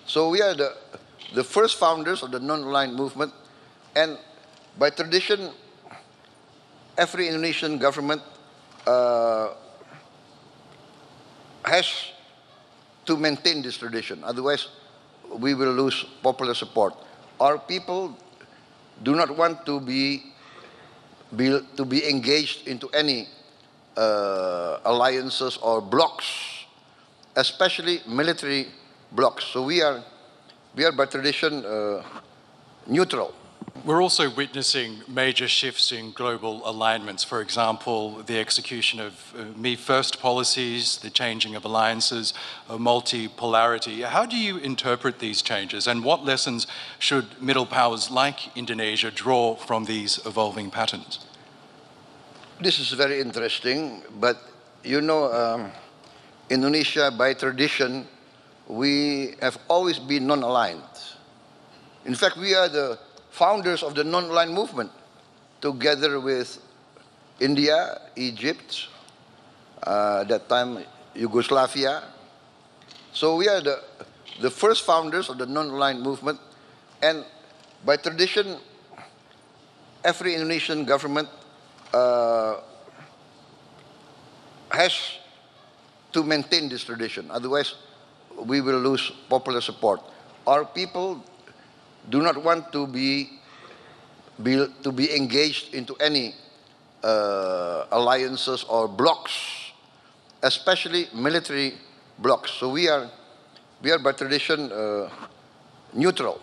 So we are the first founders of the non-aligned movement, and by tradition, every Indonesian government has to maintain this tradition. Otherwise, we will lose popular support. Our people do not want to be engaged into any alliances or blocs, especially military blocs. So we are by tradition neutral. We're also witnessing major shifts in global alignments. For example, the execution of Me First policies, the changing of alliances, multipolarity. How do you interpret these changes, and what lessons should middle powers like Indonesia draw from these evolving patterns? This is very interesting, but you know, Indonesia, by tradition, we have always been non-aligned. In fact, we are the founders of the non-aligned movement, together with India, Egypt, that time Yugoslavia. So we are the first founders of the non-aligned movement, and by tradition, every Indonesian government has to maintain this tradition. Otherwise, we will lose popular support. Our people do not want to be engaged into any alliances or blocs, especially military blocs. So we are by tradition neutral.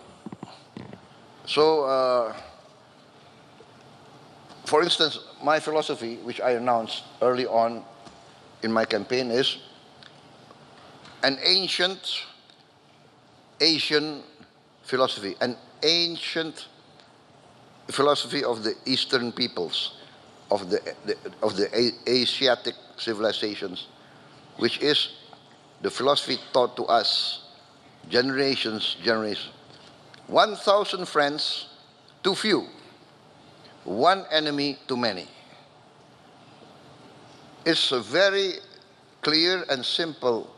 So, for instance, my philosophy, which I announced early on in my campaign, is an ancient Asian philosophy, an ancient philosophy of the Eastern peoples, of the Asiatic civilizations, which is the philosophy taught to us generations. 1,000 friends too few, one enemy too many. It's a very clear and simple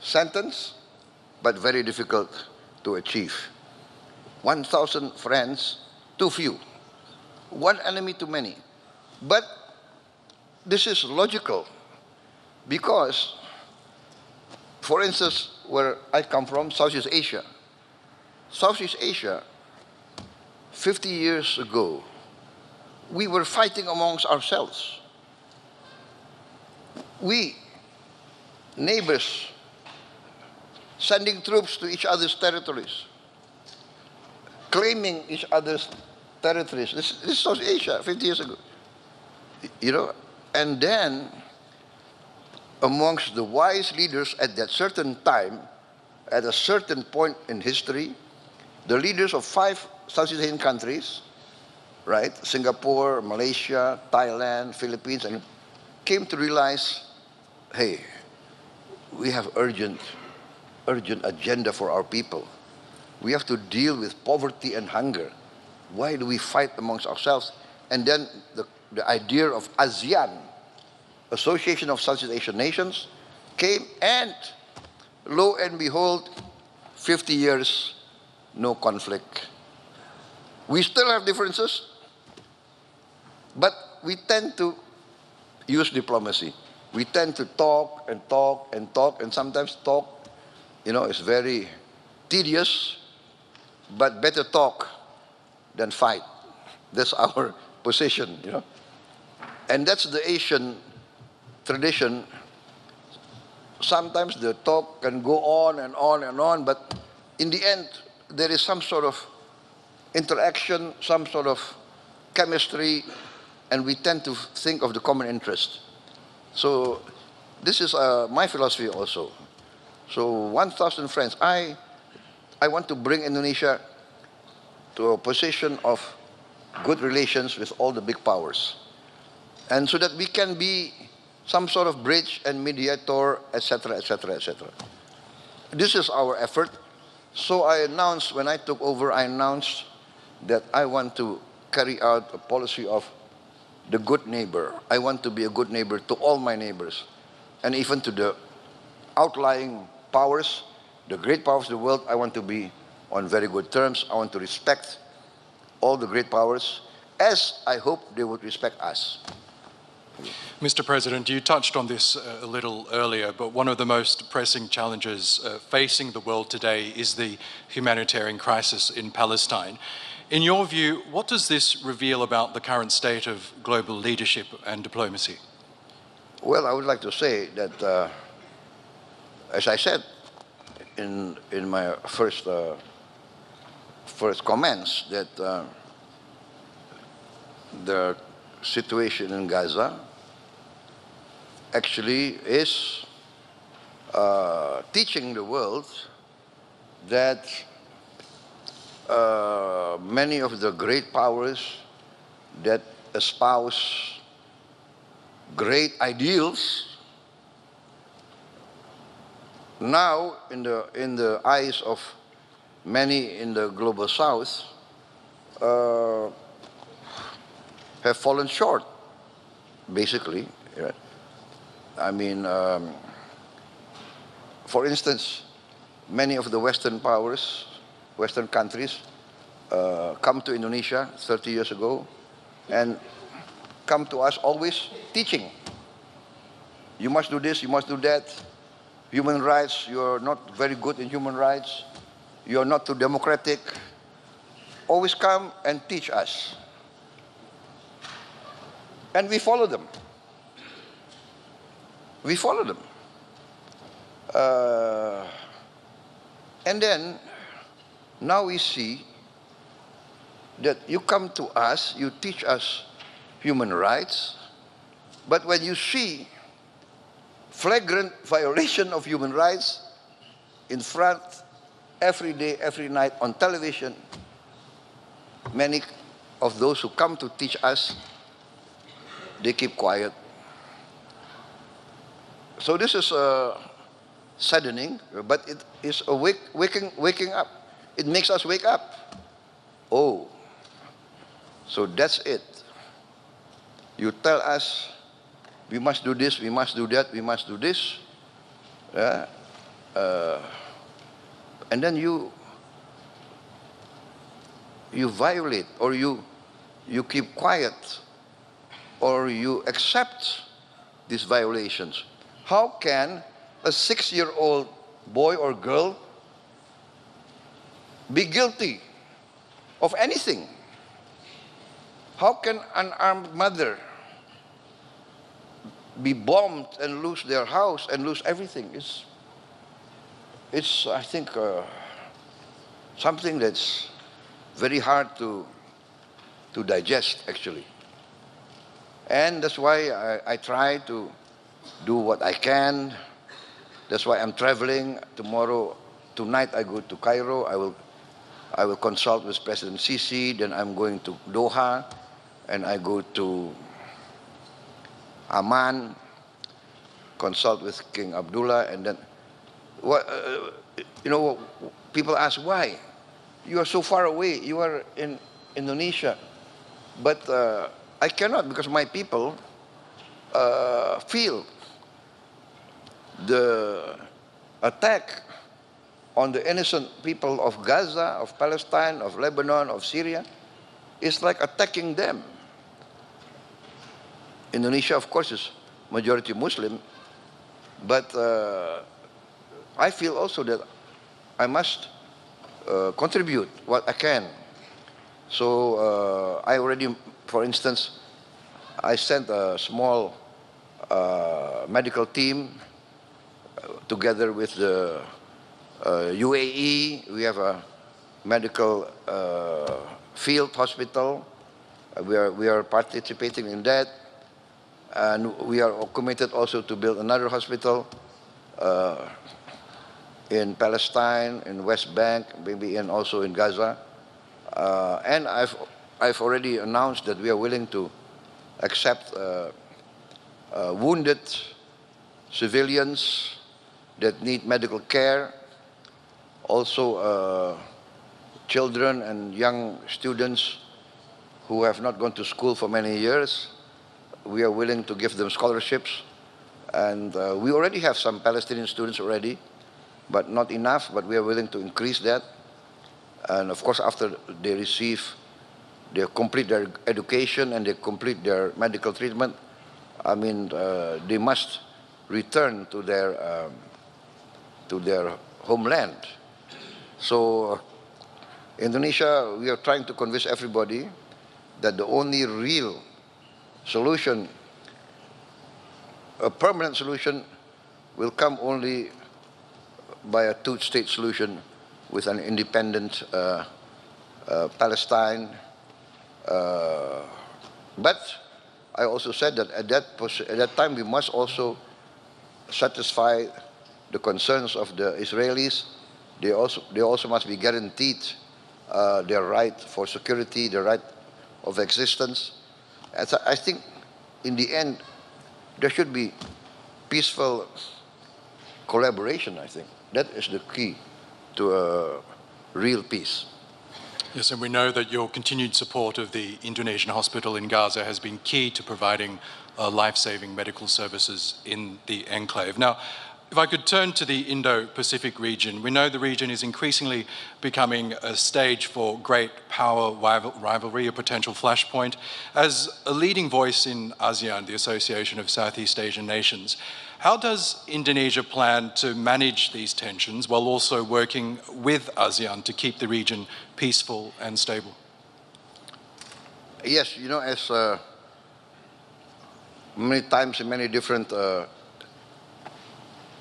sentence, but very difficult to achieve. 1,000 friends too few, one enemy too many. But this is logical, because, for instance, where I come from, Southeast Asia, 50 years ago, we were fighting amongst ourselves. We, neighbors, sending troops to each other's territories, claiming each other's territories. This is South Asia 50 years ago. You know, and then amongst the wise leaders at that certain time, at a certain point in history, the leaders of 5 Southeast Asian countries, right, Singapore, Malaysia, Thailand, Philippines, and came to realize, hey, we have urgent agenda for our people. We have to deal with poverty and hunger. Why do we fight amongst ourselves? And then the idea of ASEAN, Association of Southeast Asian Nations, came, and lo and behold, 50 years, no conflict. We still have differences, but we tend to use diplomacy. We tend to talk, and sometimes talk, you know, is very tedious, but better talk than fight. That's our position, you know. And that's the Asian tradition. Sometimes the talk can go on and on and on, but in the end, there is some sort of interaction, some sort of chemistry, and we tend to think of the common interest. So this is my philosophy also. So 1,000 friends. I want to bring Indonesia to a position of good relations with all the big powers, and so that we can be some sort of bridge and mediator, etc., etc., etc. This is our effort. So I announced, when I took over, I announced that I want to carry out a policy of the good neighbor. I want to be a good neighbor to all my neighbors, and even to the outlying powers, the great powers of the world, I want to be on very good terms. I want to respect all the great powers, as I hope they would respect us. Mr. President, you touched on this a little earlier, but one of the most pressing challenges facing the world today is the humanitarian crisis in Palestine. In your view, what does this reveal about the current state of global leadership and diplomacy? Well, I would like to say that, as I said in my first comments, that the situation in Gaza actually is teaching the world that many of the great powers that espouse great ideals now, in the eyes of many in the global south, have fallen short, basically. I mean, for instance, many of the Western powers, Western countries, come to Indonesia 30 years ago and come to us always teaching. You must do this, you must do that. Human rights, you're not very good in human rights. You're not too democratic. Always come and teach us. And we follow them. We follow them. And then, now we see that you come to us, you teach us human rights, but when you see flagrant violation of human rights in front, every day, every night on television, many of those who come to teach us, they keep quiet. So this is saddening, but it is a waking up. It makes us wake up. Oh, so that's it. You tell us, we must do this, we must do that, we must do this. And then you violate, or you keep quiet, or you accept these violations. How can a 6-year-old boy or girl be guilty of anything? How can an armed mother be bombed and lose their house and lose everything? It's I think, something that's very hard to digest, actually. And that's why I try to do what I can. That's why I'm traveling tomorrow. Tonight I go to Cairo. I will consult with President Sisi. Then I'm going to Doha, and I go to Amman, consult with King Abdullah, and then, people ask why. You are so far away. You are in Indonesia, but I cannot, because my people feel the attack on the innocent people of Gaza, of Palestine, of Lebanon, of Syria, is like attacking them. Indonesia, of course, is majority Muslim, but I feel also that I must contribute what I can. So I already, for instance, I sent a small medical team together with the UAE. We have a medical field hospital. We are participating in that. And we are committed also to build another hospital in Palestine, in West Bank, maybe also in Gaza. And I've already announced that we are willing to accept wounded civilians that need medical care, also children and young students who have not gone to school for many years. We are willing to give them scholarships, and we already have some Palestinian students already but not enough, but we are willing to increase that. And of course, after they complete their education and they complete their medical treatment, I mean, they must return to their homeland. So Indonesia, we are trying to convince everybody that the only real solution, a permanent solution, will come only by a two-state solution with an independent Palestine. But I also said that at that time we must also satisfy the concerns of the Israelis. They also must be guaranteed their right for security, their right of existence. As I think in the end, there should be peaceful collaboration, I think. That is the key to a real peace. Yes, and we know that your continued support of the Indonesian hospital in Gaza has been key to providing life-saving medical services in the enclave. Now, if I could turn to the Indo-Pacific region, we know the region is increasingly becoming a stage for great power rivalry, a potential flashpoint. As a leading voice in ASEAN, the Association of Southeast Asian Nations, how does Indonesia plan to manage these tensions while also working with ASEAN to keep the region peaceful and stable? Yes, you know, as many times in many different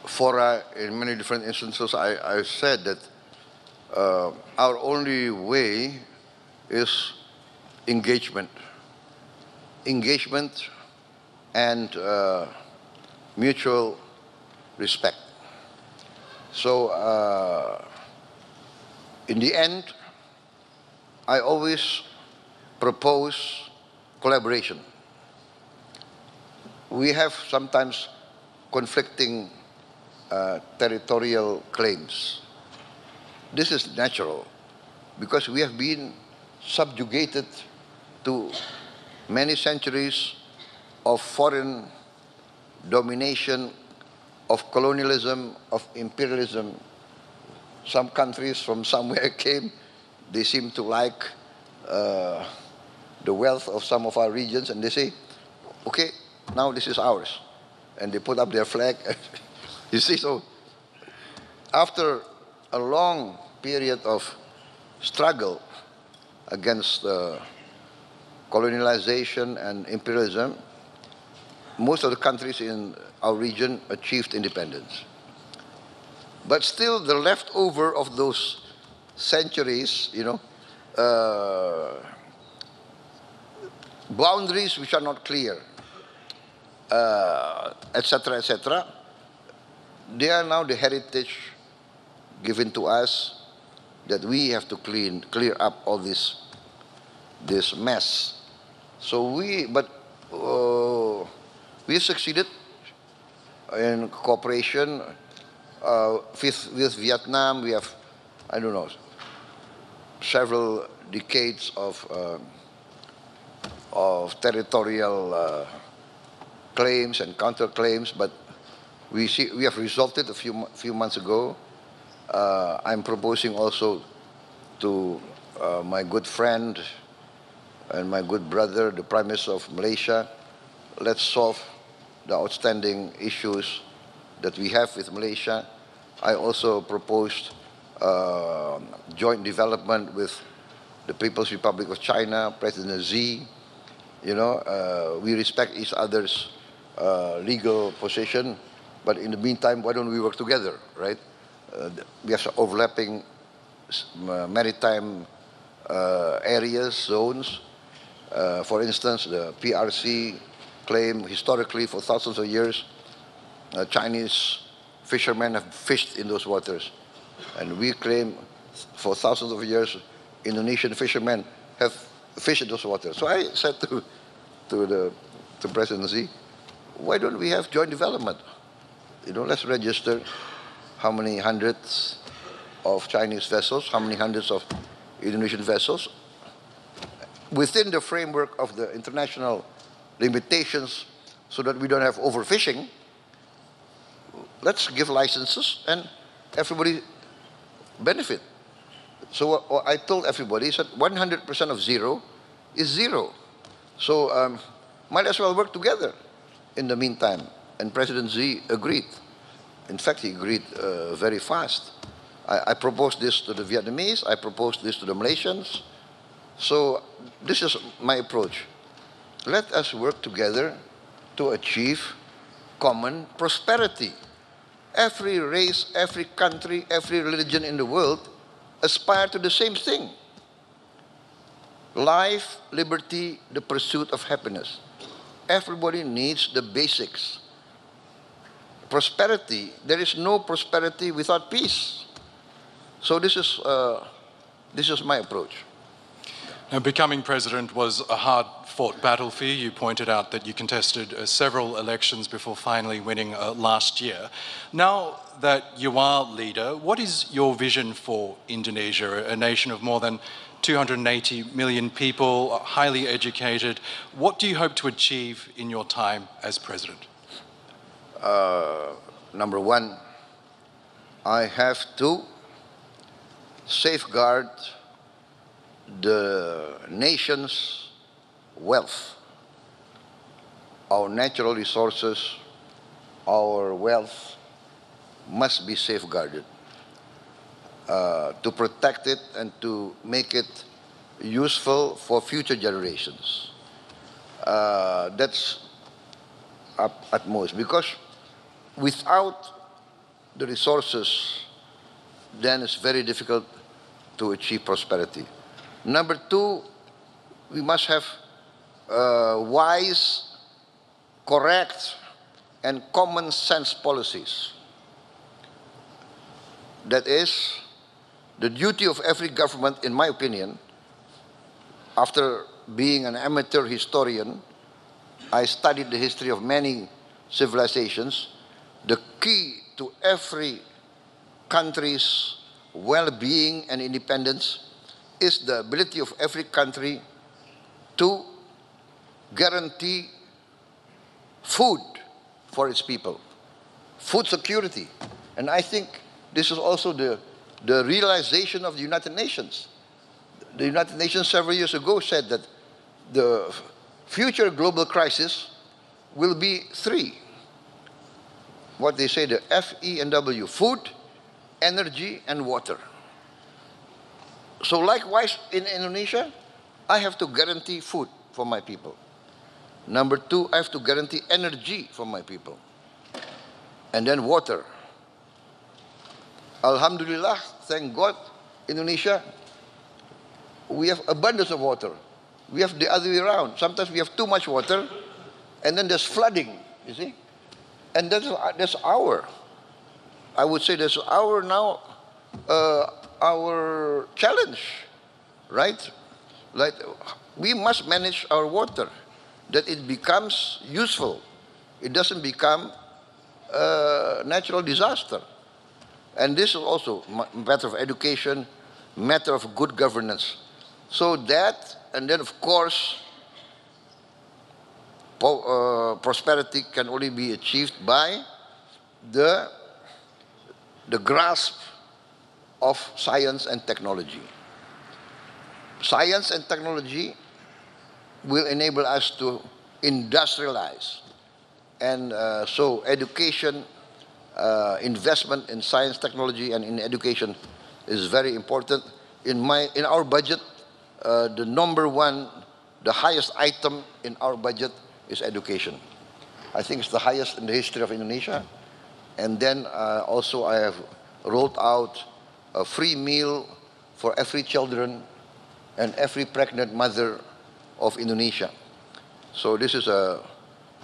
fora, in many different instances, I said that our only way is engagement. Engagement and mutual respect. So in the end, I always propose collaboration. We have sometimes conflicting territorial claims. This is natural because we have been subjugated to many centuries of foreign domination, of colonialism, of imperialism. Some countries from somewhere came, they seem to like the wealth of some of our regions, and they say, okay, now this is ours. And they put up their flag. You see, so after a long period of struggle against colonialization and imperialism, most of the countries in our region achieved independence. But still, the leftover of those centuries, you know, boundaries which are not clear, etc., etc., they are now the heritage given to us that we have to clear up all this mess. So we succeeded in cooperation with Vietnam. We have, I don't know, several decades of territorial claims and counterclaims, but we have resolved it a few months ago. I'm proposing also to my good friend and my good brother, the Prime Minister of Malaysia, let's solve the outstanding issues that we have with Malaysia. I also proposed joint development with the People's Republic of China, President Xi. You know, we respect each other's legal position, but in the meantime, why don't we work together, right? We have some overlapping maritime areas, zones. For instance, the PRC claim historically for thousands of years, Chinese fishermen have fished in those waters. And we claim for thousands of years, Indonesian fishermen have fished in those waters. So I said to President Xi, why don't we have joint development? You know, let's register how many hundreds of Chinese vessels, how many hundreds of Indonesian vessels, within the framework of the international limitations so that we don't have overfishing. Let's give licenses and everybody benefit. So what I told everybody is that 100% of zero is zero. So might as well work together in the meantime. And President Xi agreed. In fact, he agreed very fast. I proposed this to the Vietnamese, I proposed this to the Malaysians. So this is my approach. Let us work together to achieve common prosperity. Every race, every country, every religion in the world aspire to the same thing. Life, liberty, the pursuit of happiness. Everybody needs the basics. Prosperity, there is no prosperity without peace. So this is my approach. Now, becoming president was a hard-fought battle for you. You pointed out that you contested several elections before finally winning last year. Now that you are leader, what is your vision for Indonesia, a nation of more than 280 million people, highly educated? What do you hope to achieve in your time as president? Number one, I have to safeguard the nation's wealth, our natural resources, our wealth must be safeguarded to protect it and to make it useful for future generations. That's at most, because without the resources, then it's very difficult to achieve prosperity. Number two, we must have wise, correct, and common sense policies. That is the duty of every government, in my opinion. After being an amateur historian, I studied the history of many civilizations. The key to every country's well-being and independence is the ability of every country to guarantee food for its people, food security. And I think this is also the realization of the United Nations. The United Nations several years ago said that the future global crisis will be three. What they say, the F, E, and W: food, energy, and water. So likewise, in Indonesia, I have to guarantee food for my people. Number two, I have to guarantee energy for my people. And then water. Alhamdulillah, thank God, Indonesia, we have abundance of water. We have the other way around. Sometimes we have too much water, and then there's flooding, you see? And that's I would say that's our challenge, right? Like, we must manage our water, that it becomes useful. It doesn't become a natural disaster. And this is also a matter of education, matter of good governance. So that, and then of course, prosperity can only be achieved by the grasp of science and technology. Science and technology will enable us to industrialize. And so education, investment in science, technology, and in education is very important. In our budget, the number one, the highest item in our budget is education. I think it's the highest in the history of Indonesia. And then also I have rolled out a free meal for every children and every pregnant mother of Indonesia. So this is a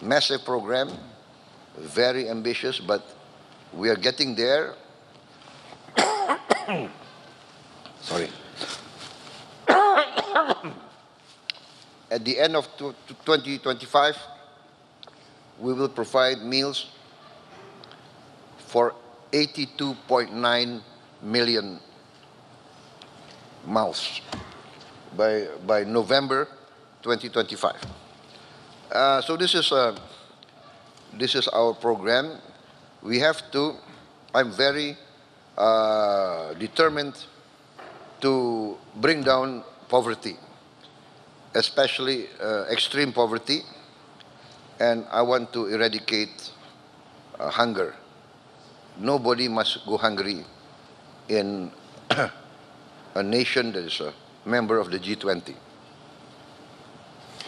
massive program, very ambitious, but we are getting there. Sorry. At the end of 2025, we will provide meals for 82.9 million mouths by November 2025. So this is our program. We have to. I'm very determined to bring down poverty, especially extreme poverty, and I want to eradicate hunger. Nobody must go hungry in a nation that is a member of the G20.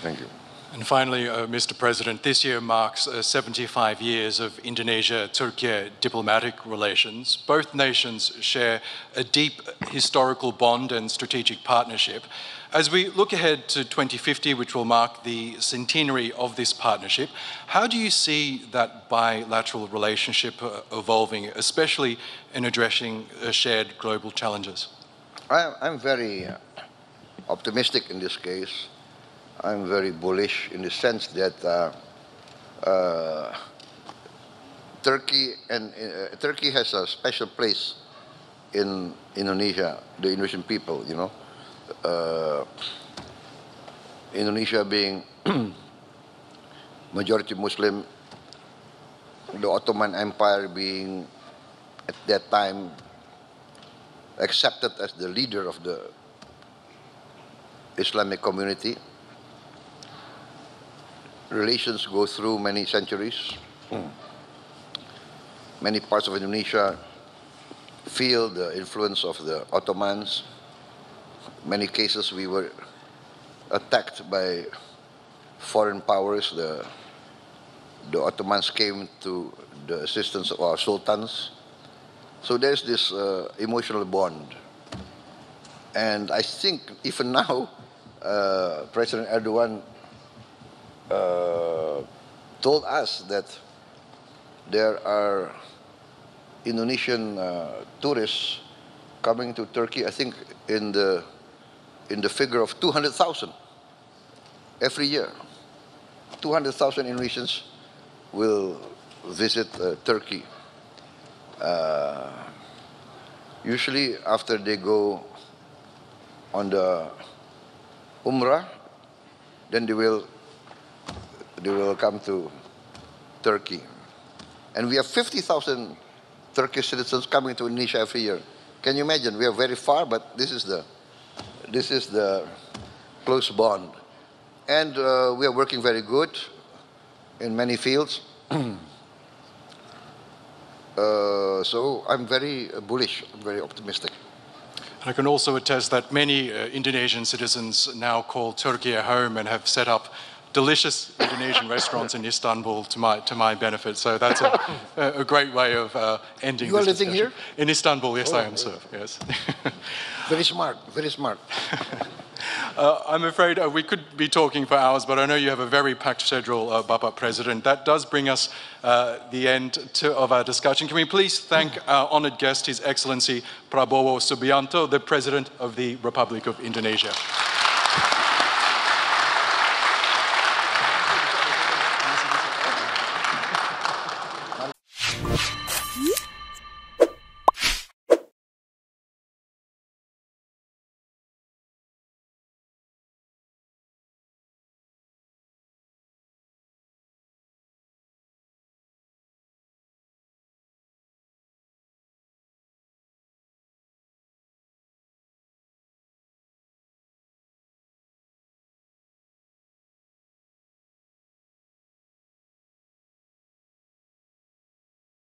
Thank you. And finally, Mr. President, this year marks 75 years of Indonesia-Turkey diplomatic relations. Both nations share a deep historical bond and strategic partnership. As we look ahead to 2050, which will mark the centenary of this partnership, how do you see that bilateral relationship evolving, especially in addressing shared global challenges? I'm very optimistic in this case. I'm very bullish in the sense that Turkey has a special place in Indonesia, the Indonesian people, you know. Indonesia being majority Muslim, the Ottoman Empire being at that time accepted as the leader of the Islamic community. Relations go through many centuries. Many parts of Indonesia feel the influence of the Ottomans. Many cases we were attacked by foreign powers. The Ottomans came to the assistance of our sultans. So there's this emotional bond. And I think even now, President Erdogan told us that there are Indonesian tourists coming to Turkey, I think in the figure of 200,000 every year. 200,000 Indonesians will visit Turkey. Usually after they go on the Umrah, then they will come to Turkey. And we have 50,000 Turkish citizens coming to Indonesia every year. Can you imagine? We are very far, but this is the close bond. And we are working very good in many fields. So I'm very bullish, I'm very optimistic. I can also attest that many Indonesian citizens now call Turkey a home and have set up delicious Indonesian restaurants in Istanbul to my benefit. So that's a great way of ending You are this living discussion. here? In Istanbul, yes, Oh, I am, sir. Yes. Very smart, very smart. I'm afraid we could be talking for hours, but I know you have a very packed schedule, Bapak President. That does bring us the end of our discussion. Can we please thank our honored guest, His Excellency Prabowo Subianto, the President of the Republic of Indonesia.